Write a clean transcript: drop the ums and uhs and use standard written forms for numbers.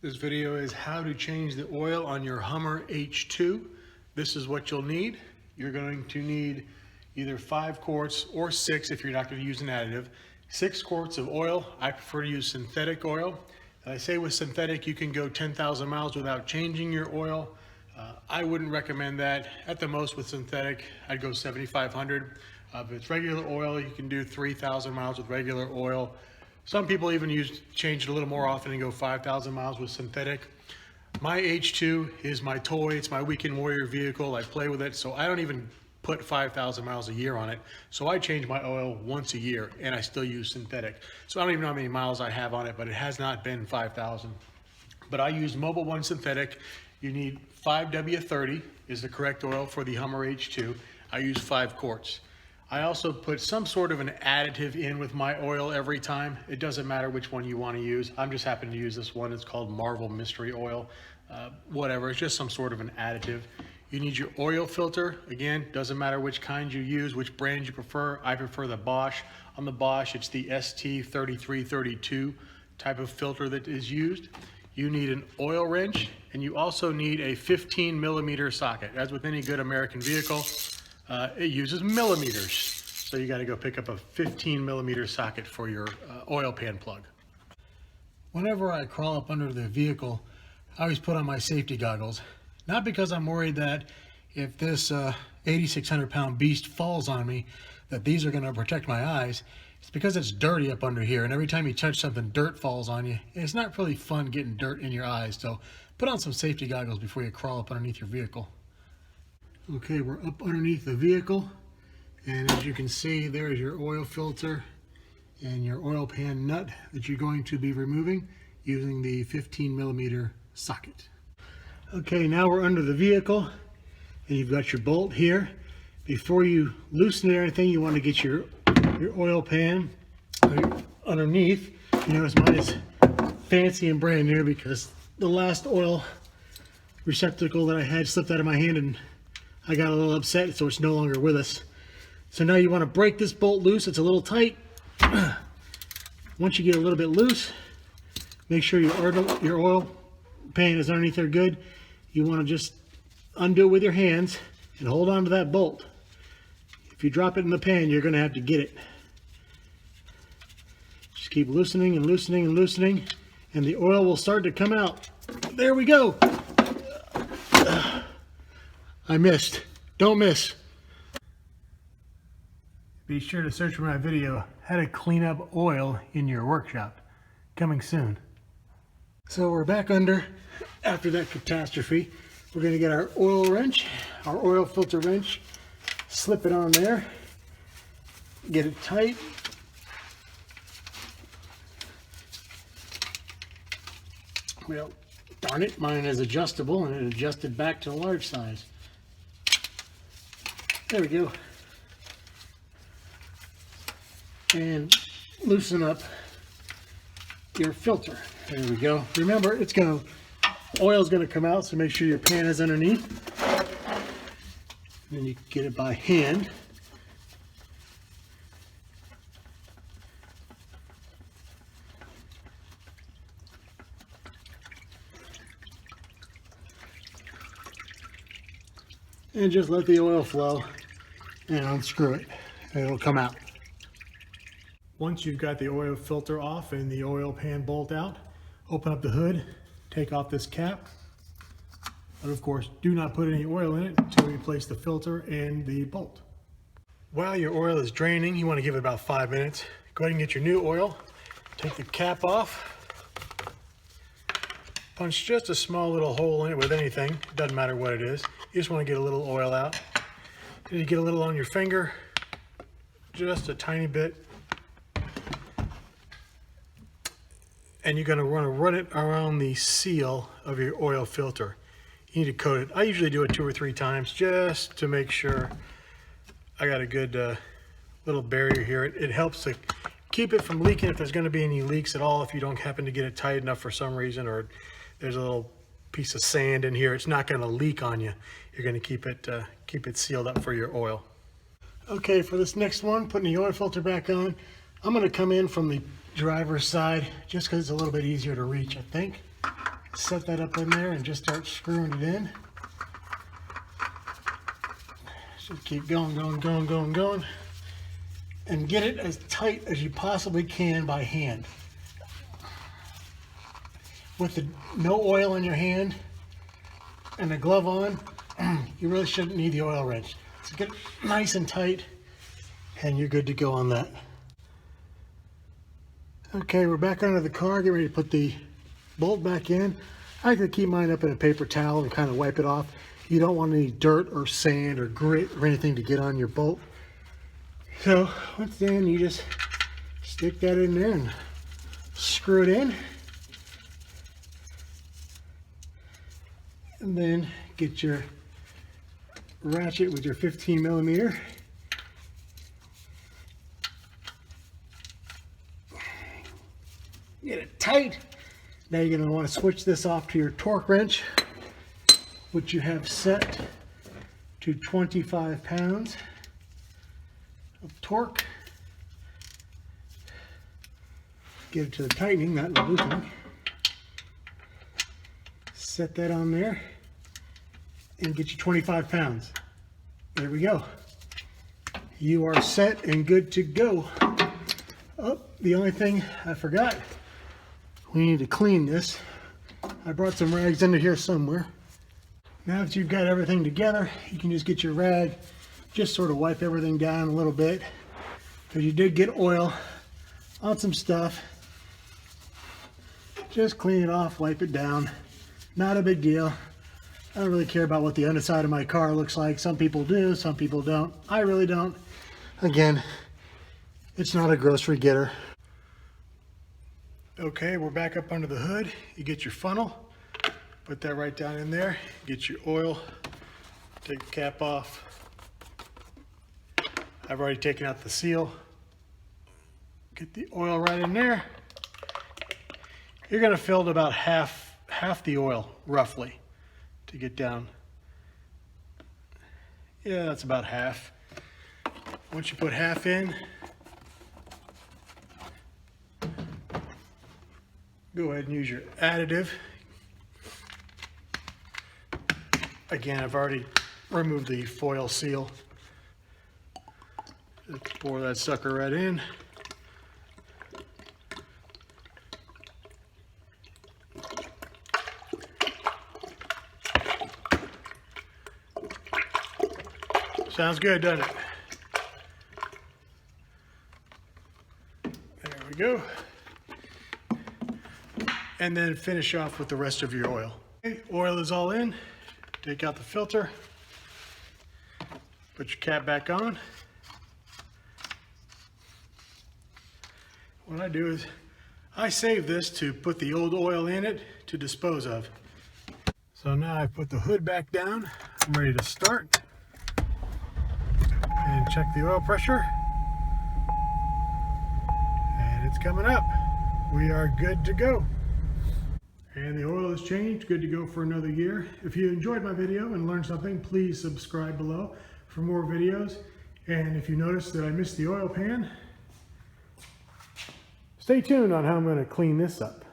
This video is how to change the oil on your Hummer H2. This is what you'll need. You're going to need either 5 quarts or 6 if you're not going to use an additive. 6 quarts of oil. I prefer to use synthetic oil. I say with synthetic you can go 10,000 miles without changing your oil. I wouldn't recommend that. At the most with synthetic, I'd go 7,500. If it's regular oil, you can do 3,000 miles with regular oil. Some people even change it a little more often and go 5,000 miles with synthetic. My H2 is my toy. It's my weekend warrior vehicle. I play with it, so I don't even put 5,000 miles a year on it. So I change my oil once a year, and I still use synthetic. So I don't even know how many miles I have on it, but it has not been 5,000. But I use Mobil 1 synthetic. You need 5W30 is the correct oil for the Hummer H2. I use 5 quarts. I also put some sort of an additive in with my oil every time. It doesn't matter which one you want to use. I'm just happen to use this one. It's called Marvel Mystery Oil. Whatever, it's just some sort of an additive. You need your oil filter. Again, doesn't matter which kind you use, which brand you prefer. I prefer the Bosch. On the Bosch, it's the ST3332 type of filter that is used. You need an oil wrench, and you also need a 15 millimeter socket. As with any good American vehicle, it uses millimeters. So you got to go pick up a 15 millimeter socket for your oil pan plug. Whenever I crawl up under the vehicle, I always put on my safety goggles. Not because I'm worried that if this 8,600 pound beast falls on me, that these are going to protect my eyes. It's because it's dirty up under here, and every time you touch something, dirt falls on you. It's not really fun getting dirt in your eyes, so put on some safety goggles before you crawl up underneath your vehicle. Okay, we're up underneath the vehicle, and as you can see, there's your oil filter and your oil pan nut that you're going to be removing using the 15 millimeter socket. Okay, now we're under the vehicle, and you've got your bolt here. Before you loosen it or anything, you want to get your oil pan underneath. You notice mine is fancy and brand new because the last oil receptacle that I had slipped out of my hand and I got a little upset, so it's no longer with us. So now you want to break this bolt loose. It's a little tight. Once you get a little bit loose, make sure your oil pan is underneath there good. You want to just undo it with your hands and hold on to that bolt. If you drop it in the pan, you're going to have to get it. Just keep loosening and loosening and loosening, and the oil will start to come out. There we go. I missed. Don't miss. Be sure to search for my video, how to clean up oil in your workshop. Coming soon. So we're back under after that catastrophe. We're going to get our oil wrench, our oil filter wrench, slip it on there, get it tight. Well, darn it, mine is adjustable and it adjusted back to a large size. There we go. And loosen up your filter. There we go. Remember, oil's going to come out, so make sure your pan is underneath. Then you can get it by hand. And just let the oil flow and unscrew it, and it'll come out. Once you've got the oil filter off and the oil pan bolt out, open up the hood, take off this cap. But of course, do not put any oil in it until you replace the filter and the bolt. While your oil is draining, you want to give it about 5 minutes. Go ahead and get your new oil. Take the cap off. Punch just a small little hole in it with anything. It doesn't matter what it is. You just want to get a little oil out. Then you get a little on your finger, just a tiny bit. And you're going to want to run it around the seal of your oil filter. You need to coat it. I usually do it 2 or 3 times just to make sure I got a good little barrier here. It helps to keep it from leaking if there's going to be any leaks at all. If you don't happen to get it tight enough for some reason, or there's a little piece of sand in here, it's not going to leak on you. You're going to keep it sealed up for your oil. Okay, for this next one, putting the oil filter back on, I'm going to come in from the driver's side just because it's a little bit easier to reach, I think. Set that up in there and just start screwing it in. Just keep going, and get it as tight as you possibly can by hand. With no oil in your hand and a glove on, you really shouldn't need the oil wrench. So get it nice and tight and you're good to go on that. Okay, we're back under the car, getting ready to put the bolt back in. I like to keep mine up in a paper towel and kind of wipe it off. You don't want any dirt or sand or grit or anything to get on your bolt. So once then, you just stick that in there and screw it in. And then get your ratchet with your 15 millimeter. Get it tight. Now you're going to want to switch this off to your torque wrench, which you have set to 25 pounds of torque. Get it to the tightening, not the looping. Set that on there and get you 25 pounds. There we go. You are set and good to go. Oh, the only thing I forgot, we need to clean this. I brought some rags under here somewhere. Now that you've got everything together, you can just get your rag, just sort of wipe everything down a little bit, because you did get oil on some stuff. Just clean it off, wipe it down. Not a big deal. I don't really care about what the underside of my car looks like. Some people do, some people don't. I really don't. Again, it's not a grocery getter. Okay, we're back up under the hood. You get your funnel, put that right down in there. Get your oil, take the cap off. I've already taken out the seal. Get the oil right in there. You're gonna fill it about half the oil, roughly, to get down. Yeah, that's about half. Once you put half in, go ahead and use your additive. Again, I've already removed the foil seal. Just pour that sucker right in. Sounds good, doesn't it? There we go. And then finish off with the rest of your oil. Okay, oil is all in. Take out the filter. Put your cap back on. What I do is I save this to put the old oil in it to dispose of. So now I've put the hood back down. I'm ready to start. And check the oil pressure. And it's coming up. We are good to go. And the oil has changed, good to go for another year. If you enjoyed my video and learned something, please subscribe below for more videos. And if you notice that I missed the oil pan, stay tuned on how I'm going to clean this up.